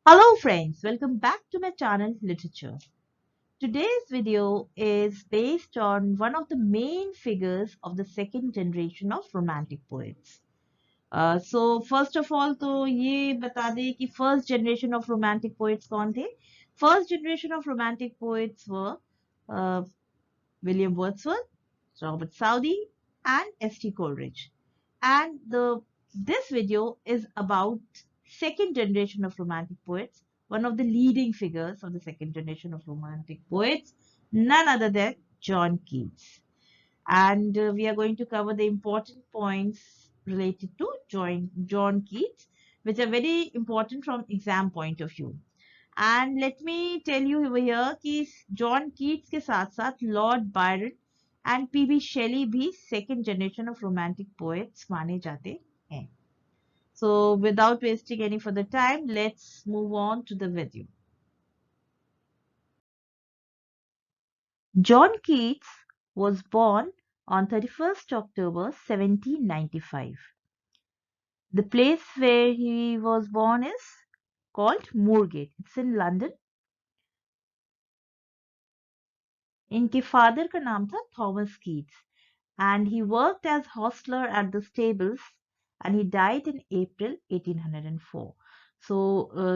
Hello friends, welcome back to my channel Literature. Today's video is based on one of the main figures of the second generation of romantic poets. So first of all तो ये बता दें कि first generation of romantic poets कौन थे? First generation of romantic poets were uh, William Wordsworth, Robert Southey and S.T. Coleridge. And this video is about second generation of romantic poets, one of the leading figures of the second generation of romantic poets, none other than John Keats. And we are going to cover the important points related to John Keats, which are very important from exam point of view. And let me tell you over here कि John Keats के साथ साथ Lord Byron and PB शेली भी second generation of romantic poets माने जाते हैं. So without wasting any further time, let's move on to the video. John Keats was born on 31st October 1795. The place where he was born is called Moorgate. It's in London. इनके father का नाम था Thomas Keats and he worked as hostler at the stables and he died in April 1804. So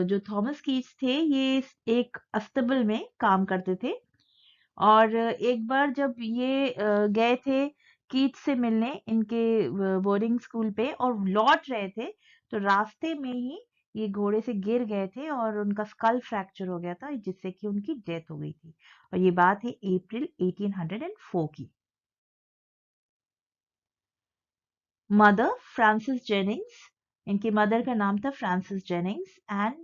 जो Thomas Keats थे ये एक अस्तबल में काम करते थे और एक बार जब ये गए थे कीट्स से मिलने इनके बोर्डिंग स्कूल पे और लौट रहे थे तो रास्ते में ही ये घोड़े से गिर गए थे और उनका स्कल फ्रैक्चर हो गया था जिससे कि उनकी डेथ हो गई थी और ये बात है अप्रैल 1804 की. मदर फ्रांसिस जेनिंग्स इनकी मदर का नाम था फ्रांसिस जेनिंग्स एंड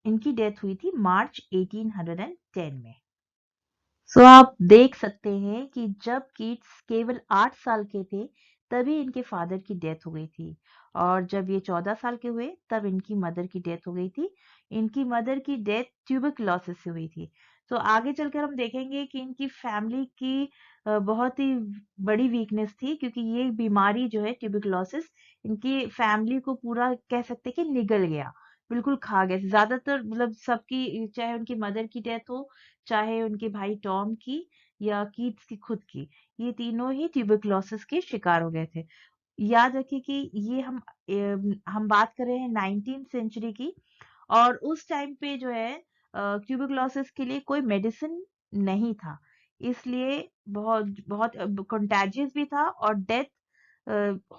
इनकी डेथ हुई थी मार्च 1810 में. सो आप देख सकते हैं कि जब कीट्स केवल 8 साल के थे तभी इनके फादर की डेथ हो गई थी और जब ये 14 साल के हुए तब इनकी मदर की डेथ हो गई थी. इनकी मदर की डेथ ट्यूबरक्लोसिस से हुई थी. तो आगे चलकर हम देखेंगे कि इनकी फैमिली की बहुत ही बड़ी वीकनेस थी क्योंकि ये बीमारी जो है ट्यूबरक्लोसिस इनकी फैमिली को पूरा कह सकते हैं कि निगल गया, बिल्कुल खा गया. ज्यादातर मतलब सबकी चाहे उनकी मदर की डेथ हो चाहे उनके भाई टॉम की या कीट्स की खुद की, ये तीनों ही ट्यूबरक्लोसिस के शिकार हो गए थे. याद रखिए कि ये हम बात कर रहे हैं 19th सेंचुरी की और उस टाइम पे जो है ट्यूबरक्लोसिस के लिए कोई मेडिसिन नहीं था, इसलिए बहुत बहुत कंटेजियस भी था और डेथ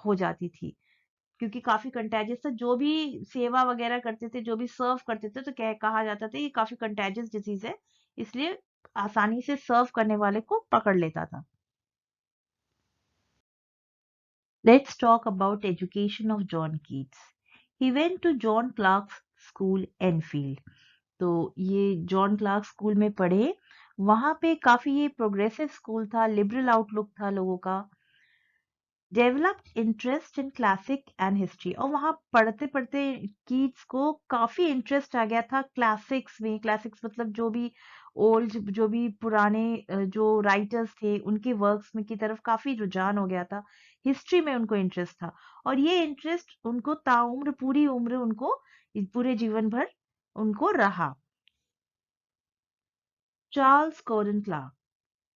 हो जाती थी क्योंकि काफी कंटेजियस था. जो भी सेवा वगैरह करते थे जो भी सर्व करते थे तो कहा जाता था ये काफी कंटेजियस डिजीज है, इसलिए आसानी से सर्व करने वाले को पकड़ लेता था. Let's talk about education of John Keats. He went to John Clarke school Enfield. तो ये जॉन क्लार्क स्कूल में पढ़े. वहां पे काफी ये प्रोग्रेसिव स्कूल था, लिबरल आउटलुक था लोगों का. Developed interest in classic and history और वहां पढ़ते पढ़ते कीट्स को काफी इंटरेस्ट आ गया था क्लासिक्स में. क्लासिक्स मतलब जो भी ओल्ड जो भी पुराने जो राइटर्स थे उनके वर्क्स में की तरफ काफी रुझान हो गया था. हिस्ट्री में उनको इंटरेस्ट था और ये इंटरेस्ट उनको ताउम्र पूरी उम्र उनको पूरे जीवन भर उनको रहा. Charles Gordon Clarke,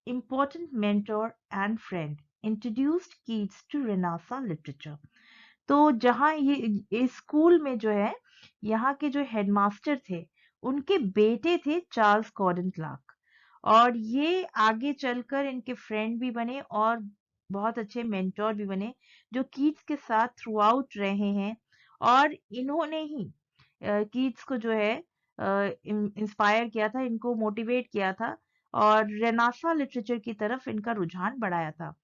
important mentor and friend, introduced Keats to Renaissance literature. तो जहाँ ये स्कूल में जो है यहाँ के जो हेडमास्टर थे उनके बेटे थे चार्ल्स गॉर्डन क्लार्क और ये आगे चलकर इनके फ्रेंड भी बने और बहुत अच्छे मेंटोर भी बने जो कीट्स के साथ थ्रू आउट रहे हैं और इन्होंने ही कीट्स को जो है इंस्पायर किया था, इनको मोटिवेट किया था और रेनासा लिटरेचर की तरफ इनका रुझान बढ़ाया था.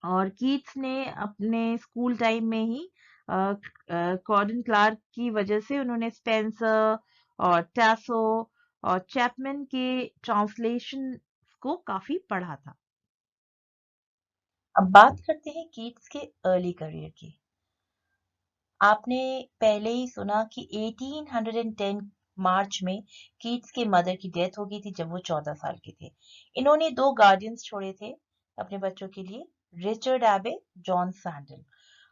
और कीट्स ने अपने स्कूल टाइम में ही गॉर्डन क्लार्क की वजह से उन्होंने स्पेंसर और टैसो और चैपमैन के ट्रांसलेशन को काफी पढ़ा था. अब बात करते हैं कीट्स के अर्ली करियर की. आपने पहले ही सुना कि 1810 मार्च में कीट्स के मदर की डेथ हो गई थी जब वो 14 साल के थे. इन्होंने 2 गार्डियंस छोड़े थे अपने बच्चों के लिए, रिचर्ड एबे, जॉन सैंडल.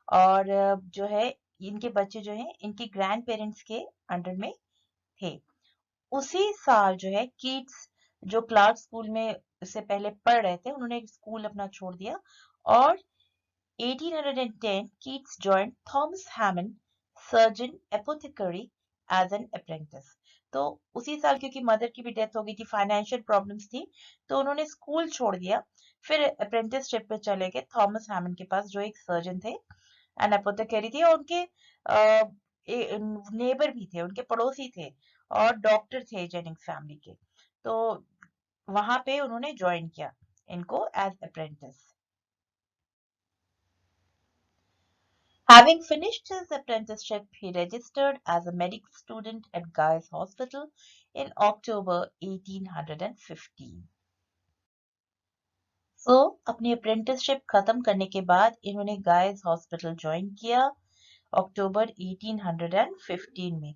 और जो है इनके बच्चे जो हैं इनके ग्रैंड पेरेंट्स के अंडर में थे। उसी साल जो है कीट्स जो क्लार्क स्कूल में इससे पहले पढ़ रहे थे, उन्होंने स्कूल अपना छोड़ दिया और 1810 Keats joined Thomas Hammond, surgeon apothecary, as an apprentice. तो उसी साल क्योंकि मदर की भी डेथ हो गई थी, फाइनेंशियल प्रॉब्लम्स थी, तो उन्होंने स्कूल छोड़ दिया, फिर अप्रेंटिसशिप पे चले गए थॉमस हैमंड के पास जो एक सर्जन थे एंड अपोथेकेरी थे और उनके नेबर भी थे, उनके पड़ोसी थे और डॉक्टर थे जेनिंग्स फैमिली के। तो वहां पे उन्होंने ज्वाइन किया इनको as apprentice. Having finished his apprenticeship, he registered as a medical student at Guy's Hospital in October 1815. So, अपनी apprenticeship खत्म करने के बाद इन्होंने गायज हॉस्पिटल ज्वाइन किया अक्टूबर 1815 में।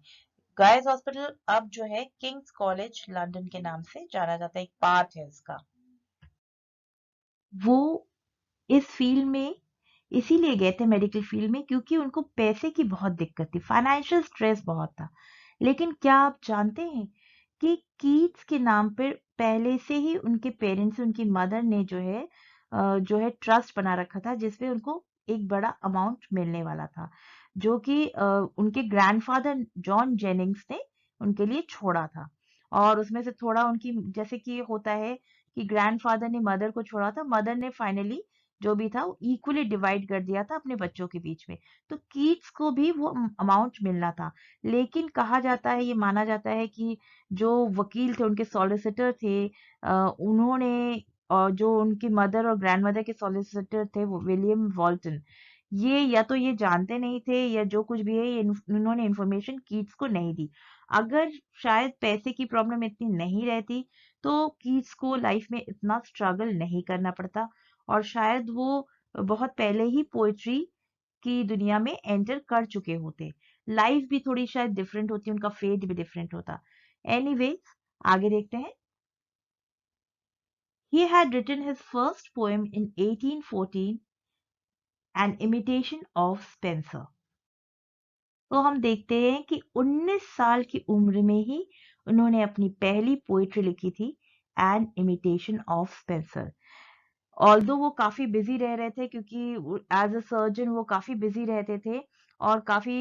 गायज हॉस्पिटल अब जो है किंग्स कॉलेज लंदन के नाम से जाना जाता है, एक पार्ट है इसका। वो इस फील्ड में इसीलिए गए थे मेडिकल फील्ड में क्योंकि उनको पैसे की बहुत दिक्कत थी, फाइनेंशियल स्ट्रेस बहुत था। लेकिन क्या आप जानते हैं कि कीट्स के नाम पर पहले से ही उनके पेरेंट्स, उनकी मदर ने जो है ट्रस्ट बना रखा था जिसमें उनको एक बड़ा अमाउंट मिलने वाला था, जो कि उनके ग्रैंडफादर जॉन जेनिंग्स ने उनके लिए छोड़ा था। और उसमें से थोड़ा उनकी, जैसे कि होता है कि ग्रैंडफादर ने मदर को छोड़ा था, मदर ने फाइनली जो भी था वो इक्वली डिवाइड कर दिया था अपने बच्चों के बीच में। तो कीट्स को भी वो अमाउंट मिलना था। लेकिन कहा जाता है, ये माना जाता है कि जो वकील थे, उनके सॉलिसिटर थे, उन्होंने जो उनकी मदर और ग्रैंडमदर के सॉलिसिटर थे वो विलियम वॉल्टन, ये या तो ये जानते नहीं थे या जो कुछ भी है, ये उन्होंने इन्फॉर्मेशन कीट्स को नहीं दी। अगर शायद पैसे की प्रॉब्लम इतनी नहीं रहती तो कीट्स को लाइफ में इतना स्ट्रगल नहीं करना पड़ता और शायद वो बहुत पहले ही पोएट्री की दुनिया में एंटर कर चुके होते। लाइफ भी थोड़ी शायद डिफरेंट होती, उनका फेट भी डिफरेंट होता। एनीवेज, आगे देखते हैं। He had written his first poem in 1814, An Imitation of Spenser. तो हम देखते हैं कि 19 साल की उम्र में ही उन्होंने अपनी पहली पोइट्री लिखी थी, an imitation of Spenser. Although वो काफी बिजी रह रहे थे क्योंकि एज अ सर्जन वो काफी बिजी रहते थे और काफी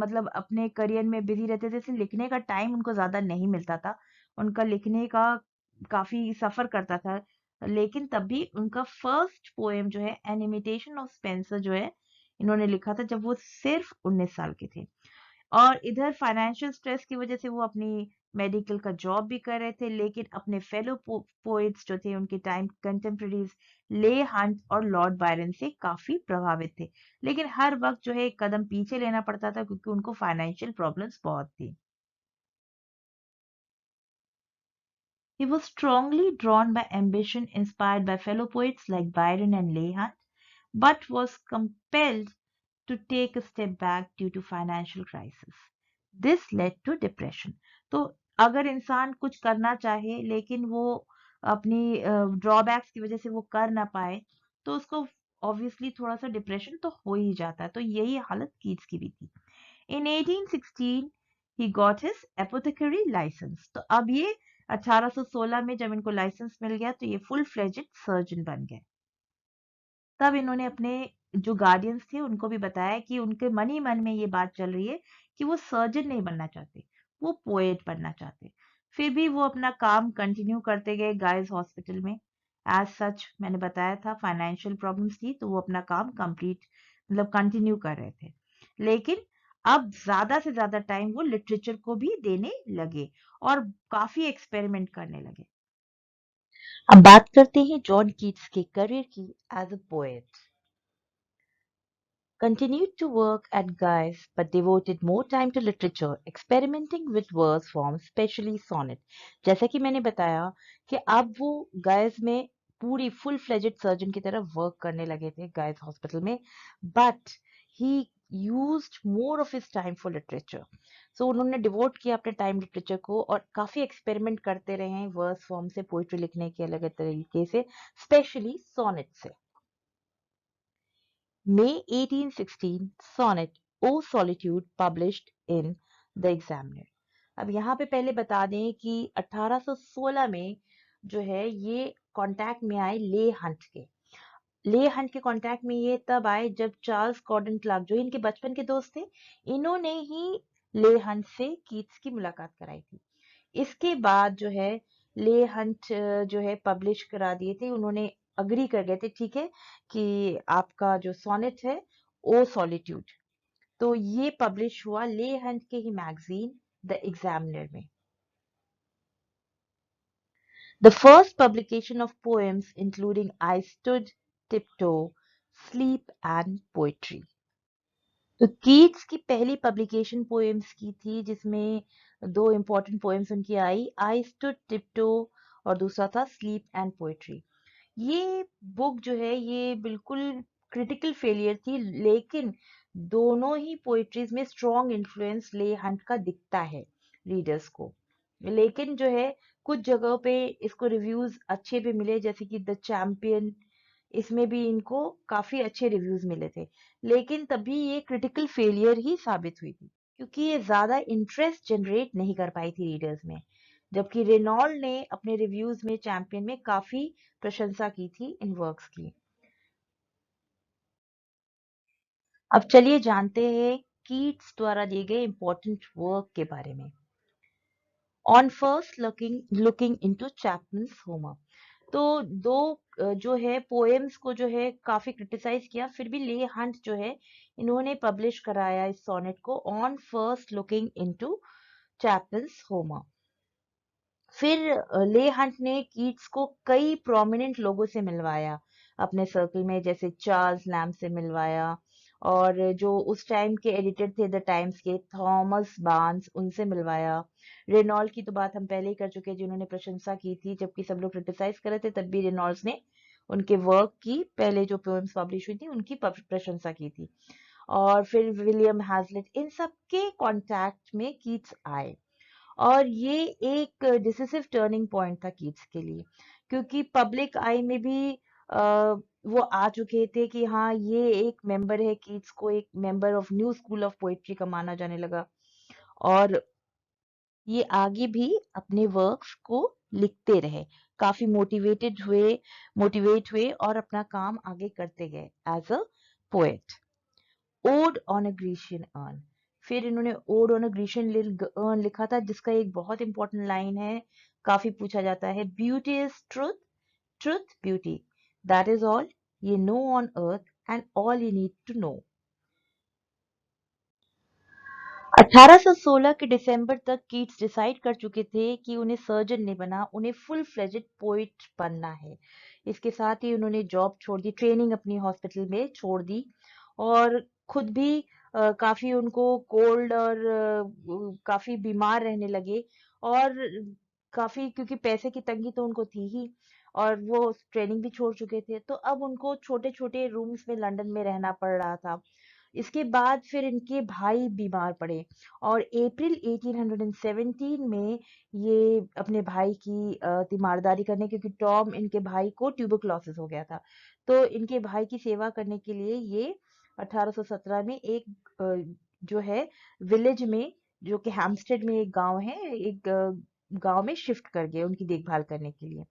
मतलब अपने करियर में बिजी रहते थे, इसलिए लिखने का टाइम उनको ज्यादा नहीं मिलता था। उनका लिखने का काफी सफर करता था। लेकिन तब भी उनका फर्स्ट पोएम जो है एन इमिटेशन ऑफ स्पेंसर जो है इन्होंने लिखा था जब वो सिर्फ 19 साल के थे। और इधर फाइनेंशियल स्ट्रेस की वजह से वो अपनी मेडिकल का जॉब भी कर रहे थे, लेकिन अपने फेलो पोइट्स जो थे उनके टाइम कंटेम्प्रेरीज ले हंट और लॉर्ड बायरन से काफी प्रभावित थे। लेकिन हर वक्त जो है एक कदम पीछे लेना पड़ता था क्योंकि उनको फाइनेंशियल प्रॉब्लम्स बहुत थी। He was strongly drawn by ambition inspired by fellow poets like Byron and Leigh Hunt, but was compelled to take a step back due to financial crisis. This led to depression. तो अगर इंसान कुछ करना चाहे लेकिन वो अपनी drawbacks की वजह से वो कर ना पाए तो उसको ऑब्वियसली थोड़ा सा डिप्रेशन तो हो ही जाता है। तो यही हालत कीट्स की भी थी। In 1816 he got his apothecary license. तो अब ये 1816 में जब इनको लाइसेंस मिल गया तो ये फुल फ्लेजेड सर्जन बन गए। तब इन्होंने अपने जो गार्डियंस थे उनको भी बताया कि उनके मन ही मन में ये बात चल रही है कि वो सर्जन नहीं बनना चाहते, वो पोएट बनना चाहते। फिर भी वो अपना काम कंटिन्यू करते गए गाइस हॉस्पिटल में। एज सच मैंने बताया था फाइनेंशियल प्रॉब्लम्स थी तो वो अपना काम कंप्लीट मतलब कंटिन्यू कर रहे थे। लेकिन अब ज्यादा से ज्यादा टाइम वो लिटरेचर को भी देने लगे और काफी एक्सपेरिमेंट करने लगे। अब बात करते हैं जॉन कीट्स के करियर की as a poet. Continued to work at Guy's but devoted more time to literature, experimenting with verse forms, especially sonnet. जैसा कि मैंने बताया कि अब वो गायस में पूरी फुल फ्लेजेड सर्जन की तरह वर्क करने लगे थे गायस हॉस्पिटल में, but he used more of his time for literature. So उन्होंने डिवोट किया अपने टाइम लिटरेचर को और काफी एक्सपेरिमेंट करते रहे हैं वर्स फॉर्म से, पोइट्री लिखने के अलग अलग तरीके से, स्पेशली सोनेट से। May 1816 sonnet O Solitude published in The Examiner. अब यहाँ पे पहले बता दें कि 1816 में जो है ये कांटेक्ट में आए ले हंट के। ले हंट के कांटेक्ट में ये तब आए जब चार्ल्स गॉर्डन क्लार्क, जो इनके बचपन के दोस्त थे, इन्होंने ही ले हंट से कीट्स की मुलाकात कराई थी। इसके बाद जो है ले हंट जो है पब्लिश करा दिए थे, उन्होंने अग्री कर गए थे, ठीक है, कि आपका जो सोनेट है ओ सॉलिट्यूड, तो ये पब्लिश हुआ ले हंट के ही मैगजीन द एग्जामिनर में। The first publication of poems including I Stood Tiptoe, Sleep and Poetry. तो कीट्स की पहली पब्लिकेशन पोएम्स की थी, जिसमें दो इम्पोर्टेंट पोएम्स उनकी आई, आई स्टूड टिप्टो और दूसरा था स्लीप एंड पोएट्री। ये बुक जो है ये बिल्कुल क्रिटिकल फेलियर थी, लेकिन दोनों ही पोएट्रीज में स्ट्रॉन्ग इन्फ्लुएंस ले हंट का दिखता है रीडर्स को। लेकिन जो है कुछ जगहों पे इसको रिव्यूज अच्छे भी मिले, जैसे कि द चैंपियन, इसमें भी इनको काफी अच्छे रिव्यूज मिले थे, लेकिन तभी ये क्रिटिकल फेलियर ही साबित हुई थी, क्योंकि ये ज्यादा इंटरेस्ट जनरेट नहीं कर पाई थी रीडर्स में। जबकि रेनॉल्ड ने अपने रिव्यूज में चैंपियन में काफी प्रशंसा की थी इन वर्क्स की। अब चलिए जानते हैं कीट्स द्वारा दिए गए इंपॉर्टेंट वर्क के बारे में। On first looking into Chapman's Homer, तो दो जो है पोएम्स को जो है काफी क्रिटिसाइज किया, फिर भी ले हंट जो है इन्होंने पब्लिश कराया इस सोनेट को, on first looking into Chapman's Homer. फिर ले हंट ने कीट्स को कई प्रोमिनेंट लोगों से मिलवाया अपने सर्कल में, जैसे चार्ल्स लैम्ब से मिलवाया, और जो उस टाइम के एडिटर थे द टाइम्स के, थॉमस बार्न्स, उनसे मिलवाया। रेनॉल्ड की तो बात हम पहले ही कर चुके हैं, जिन्होंने प्रशंसा की थी, जबकि सब लोग क्रिटिसाइज कर रहे थे, तब भी रेनॉल्ड्स ने उनके वर्क की, पहले जो पोएम्स पब्लिश हुई थी उनकी प्रशंसा की थी। और फिर विलियम हैजलिट, इन सब के कॉन्टैक्ट में कीट्स आए, और ये एक डिसिसिव टर्निंग पॉइंट था कीट्स के लिए, क्योंकि पब्लिक आई में भी वो आ चुके थे कि हाँ ये एक मेंबर है, कीट्स को एक member of new school of poetry का माना जाने लगा, और ये आगे भी अपने वर्क्स को लिखते रहे, काफी मोटिवेट हुए और अपना काम आगे करते गए as a poet. Ode on a Grecian urn, फिर इन्होंने ode on a Grecian urn लिखा था, जिसका एक बहुत इंपॉर्टेंट लाइन है, काफी पूछा जाता है, beauty is truth, truth beauty, that is all you know on earth and all you need to know। 1816 के दिसंबर तक कीट्स डिसाइड कर चुके थे कि उन्हें सर्जन नहीं बना, उन्हें फुल फ्लेजेड पोइट बनना है। इसके साथ ही उन्होंने जॉब छोड़ दी, ट्रेनिंग अपनी हॉस्पिटल में छोड़ दी, और खुद भी काफी उनको कोल्ड और काफी बीमार रहने लगे, और काफी, क्योंकि पैसे की तंगी तो उनको थी ही, और वो ट्रेनिंग भी छोड़ चुके थे, तो अब उनको छोटे छोटे रूम्स में लंदन में रहना पड़ रहा था। इसके बाद फिर इनके भाई बीमार पड़े, और अप्रैल 1817 में ये अपने भाई की तीमारदारी करने, क्योंकि टॉम इनके भाई को ट्यूबरक्लोसिस हो गया था, तो इनके भाई की सेवा करने के लिए ये 1817 में एक जो है विलेज में, जो कि हैम्पस्टेड में एक गांव है, एक गांव में शिफ्ट कर गए उनकी देखभाल करने के लिए।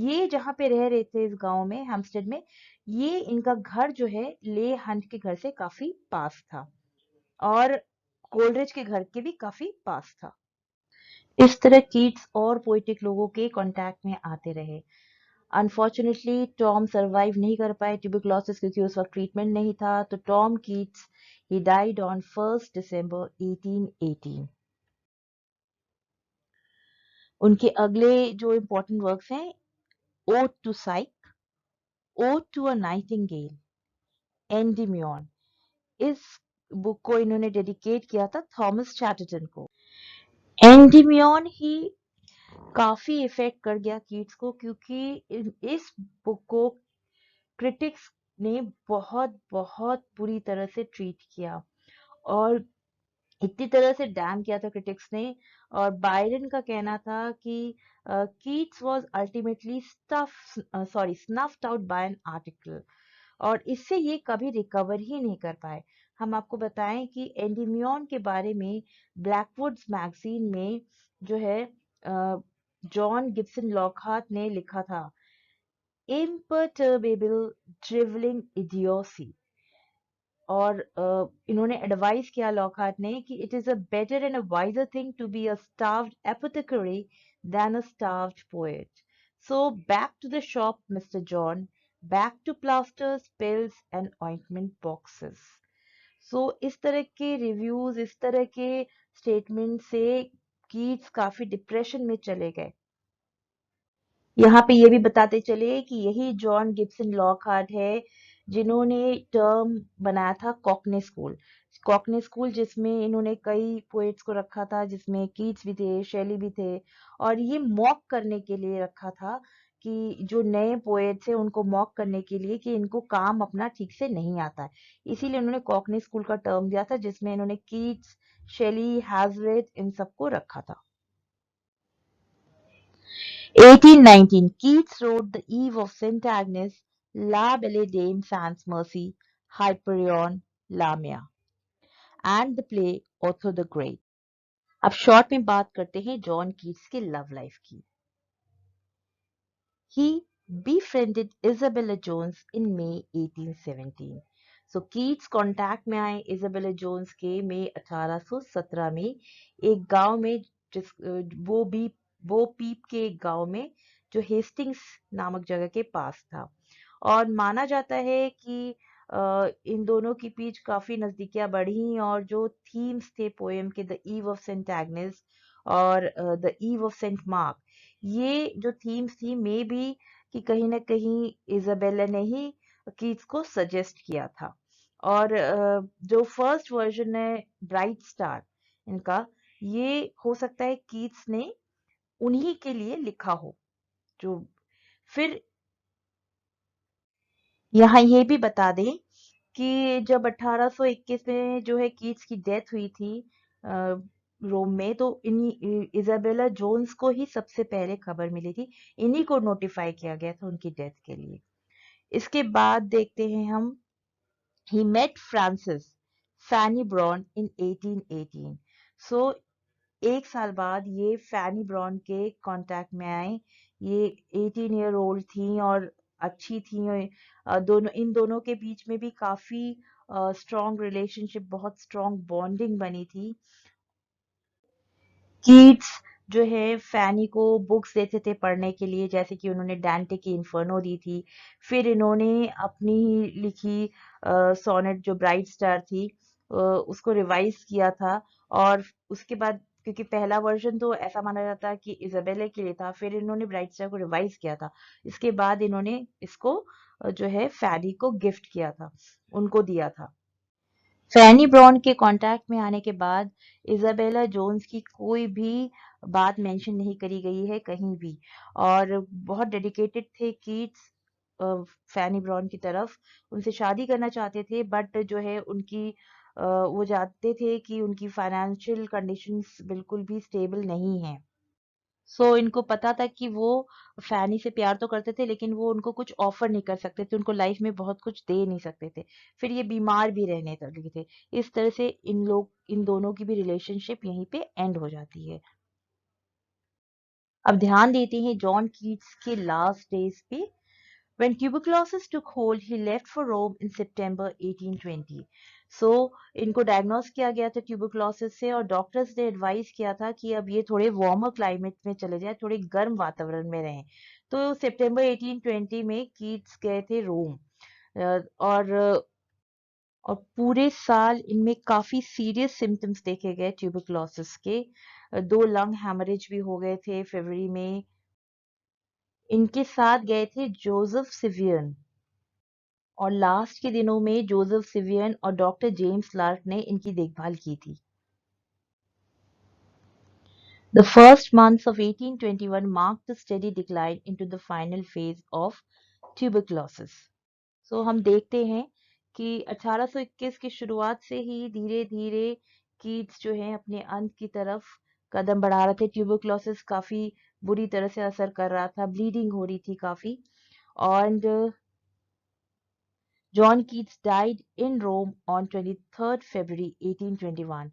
ये जहाँ पे रह रहे थे इस गांव में, हैम्पस्टेड में, ये इनका घर जो है ले हंट के घर से काफी पास था, और कोलरिज के घर के भी काफी पास था। इस तरह कीट्स और पोइटिक लोगों के कांटेक्ट में आते रहे। अनफॉर्चुनेटली टॉम सरवाइव नहीं कर पाए ट्यूबरक्लोसिस, क्योंकि उस वक्त ट्रीटमेंट नहीं था, तो Tom Keats he died on 1 December 1818। उनके अगले जो इम्पोर्टेंट वर्क्स हैं, ode to Psyche, ode to a nightingale, Endymion, इस बुक को इन्होंने डेडिकेट किया था थॉमस चैटरटन को। एंडिमियन ही काफी इफेक्ट कर गया कीट्स को, क्योंकि इस बुक को क्रिटिक्स ने बहुत बहुत बुरी तरह से ट्रीट किया, और इतनी तरह से डैम किया था क्रिटिक्स ने, और बायरन का कहना था कि Keats was ultimately स्नफ्ड out by an article, और इससे ये कभी रिकवर ही नहीं कर पाए। हम आपको बताएं कि एंडीमियन के बारे में ब्लैकवुड्स मैगजीन में जो है जॉन गिब्सन लॉकहार्ट ने लिखा था, imperturbable driveling idiocy। और इन्होंने एडवाइस किया लॉकहार्ट ने कि it is a better and a wiser thing to be a starved apothecary than a starved poet. So back to the shop, Mr. John, back to plasters, pills and ointment boxes. So इस तरह के reviews, इस तरह के statement से Keats काफी depression में चले गए। यहाँ पे ये भी बताते चले कि यही जॉन गिब्सन लॉकहार्ट है जिन्होंने टर्म बनाया था कॉकने स्कूल। कॉकने स्कूल जिसमें इन्होंने कई पोएट्स को रखा था, जिसमें कीट्स भी थे, शेली भी थे, और ये मॉक करने के लिए रखा था कि जो नए पोएट्स हैं उनको मॉक करने के लिए कि इनको काम अपना ठीक से नहीं आता है। इसीलिए उन्होंने कॉकने स्कूल का टर्म दिया था जिसमें इन्होंने कीट्स, शेली, हैजलिट इन सबको रखा था। 1819, Keats wrote The Eve of St. Agnes, La Belle Dame Sans Mercy, Hyperion, Lamia, and the play Otho the Great। अब शॉर्ट में बात करते हैं जॉन कीट्स के लव लाइफ की। He befriended Isabella Jones in May 1817। So Keats contact में आए Isabella Jones के मई 1817 में एक गांव में, जिस वो पीप के एक गांव में जो हेस्टिंग्स नामक जगह के पास था। और माना जाता है कि इन दोनों के बीच काफी नजदीकियां बढ़ी और जो थीम्स थे पोएम के, the eve of Saint Agnes और the eve of Saint Mark, ये जो थीम्स थी मे बी कि कहीं ना कहीं इजाबेला ने ही कीट्स को सजेस्ट किया था। और जो फर्स्ट वर्जन है ब्राइट स्टार इनका, ये हो सकता है कीट्स ने उन्हीं के लिए लिखा हो। जो फिर यहाँ ये भी बता दें कि जब 1821 में जो है कीट्स की डेथ हुई थी रोम में, तो इन्हीं इजाबेला जोन्स को ही सबसे पहले खबर मिली थी, इन्हीं को नोटिफाई किया गया था उनकी डेथ के लिए। इसके बाद देखते हैं हम, he met Frances Fanny Brown in 1818। सो एक साल बाद ये फैनी ब्राउन के कांटेक्ट में आए। ये 18 ईयर ओल्ड थी और अच्छी थी। इन दोनों के बीच में भी काफी स्ट्रॉन्ग रिलेशनशिप, बहुत स्ट्रॉन्ग बॉन्डिंग बनी थी। कीट्स जो है फैनी को बुक्स देते थे पढ़ने के लिए, जैसे कि उन्होंने डांटे की इन्फर्नो दी थी। फिर इन्होंने अपनी ही लिखी सोनेट जो ब्राइट स्टार थी उसको रिवाइज किया था। और उसके बाद, क्योंकि पहला वर्जन तो ऐसा माना जाता है कि इजाबेला के लिए था, फिर इन्होंने ब्राइट स्टार को रिवाइज किया था। इसके बाद इन्होंने इसको जो है फैनी को गिफ्ट किया था, उनको दिया था। फैनी ब्राउन के कांटेक्ट में आने के बाद इजाबेला जोन्स की कोई भी बात मेंशन नहीं करी गई है कहीं भी, और बहुत डेडिकेटेड थे कीट्स फैनी ब्राउन की तरफ, उनसे शादी करना चाहते थे, बट जो है उनकी वो जानते थे कि उनकी फाइनेंशियल कंडीशंस बिल्कुल भी स्टेबल नहीं है। सो इनको पता था कि वो फैनी से प्यार तो करते थे लेकिन वो उनको कुछ ऑफर नहीं कर सकते थे, उनको लाइफ में बहुत कुछ दे नहीं सकते थे। फिर ये बीमार भी रहने लगे थे। इस तरह से इन दोनों की भी रिलेशनशिप यहीं पे एंड हो जाती है। अब ध्यान देते हैं जॉन कीट्स के लास्ट डेज पे। When tuberculosis took hold, he left for Rome in September 1820। So, इनको डायग्नोस किया गया था ट्यूबरकुलोसिस से और डॉक्टर्स ने एडवाइस किया था कि अब ये थोड़े वार्मर क्लाइमेट में चले जाए, थोड़े गर्म वातावरण में रहें। तो सितंबर 1820 में कीट्स गए थे रोम। और और पूरे साल इनमें काफी सीरियस सिम्टम्स देखे गए ट्यूबरकुलोसिस के। 2 लंग हैमरेज भी हो गए थे फरवरी में। इनके साथ गए थे जोसेफ सिवियन, और लास्ट के दिनों में जोसेफ सिवियन और डॉक्टर जेम्स लार्क ने इनकी देखभाल की थी। The first months of 1821 marked the steady decline into the final phase of tuberculosis। So हम देखते हैं कि 1821 की शुरुआत से ही धीरे धीरे कीट्स जो है अपने अंत की तरफ कदम बढ़ा रहे थे। ट्यूबरकुलोसिस काफी बुरी तरह से असर कर रहा था, ब्लीडिंग हो रही थी काफी। और John Keats died in Rome on 23rd February 1821.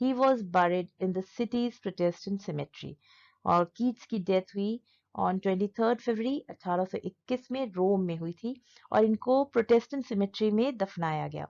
He was buried in the city's Protestant cemetery. और कीट्स की डेथ हुई ऑन 23rd फरवरी 1821 में रोम में हुई थी और इनको प्रोटेस्टेंट सिमेट्री में दफनाया गया.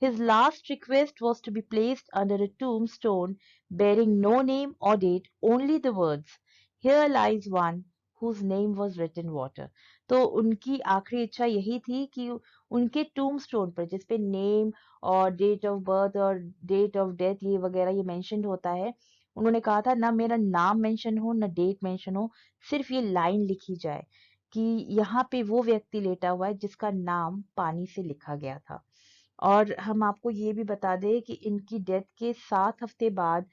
His last request was to be placed under a tombstone bearing no name or date, only the words, "Here lies one whose name was written water." तो उनकी आखिरी इच्छा यही थी कि उनके टूमस्टोन पर जिसपे नेम और डेट ऑफ बर्थ और डेट ऑफ डेथ ये वगैरह ये मेंशन होता है, उन्होंने कहा था ना मेरा नाम मेंशन हो ना डेट मेंशन हो, सिर्फ ये लाइन लिखी जाए कि यहाँ पे वो व्यक्ति लेटा हुआ है जिसका नाम पानी से लिखा गया था. और हम आपको ये भी बता दें कि इनकी डेथ के 7 हफ्ते बाद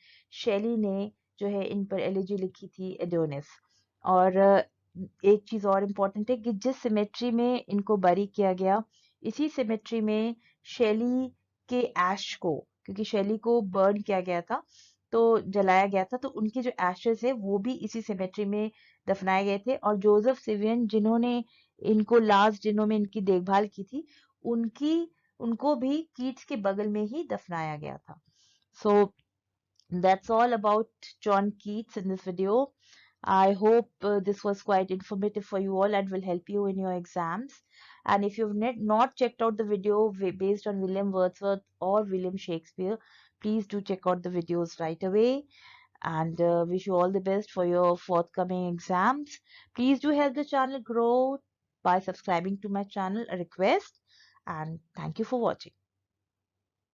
शेली ने जो है इन पर एलिजी लिखी थी एडोनिस. और एक चीज और इम्पोर्टेंट है कि जिस सिमेट्री में इनको बरी किया गया इसी सिमेट्री में शेली के ऐश को, क्योंकि शेली को बर्न किया गया था तो जलाया गया था, तो उनके जो एशेस है वो भी इसी सिमेट्री में दफनाए गए थे. और जोसेफ सिवियन जिन्होंने इनको लास्ट दिनों में इनकी देखभाल की थी उनकी उनको भी कीट्स के बगल में ही दफनाया गया था. So that's all about John Keats in this video. I hope this was quite informative for you all and will help you in your exams. And if you've not checked out the video based on William Wordsworth or William Shakespeare, please do check out the videos right away. And wish you all the best for your forthcoming exams. Please do help the channel grow by subscribing to my channel, a request. And thank you for watching.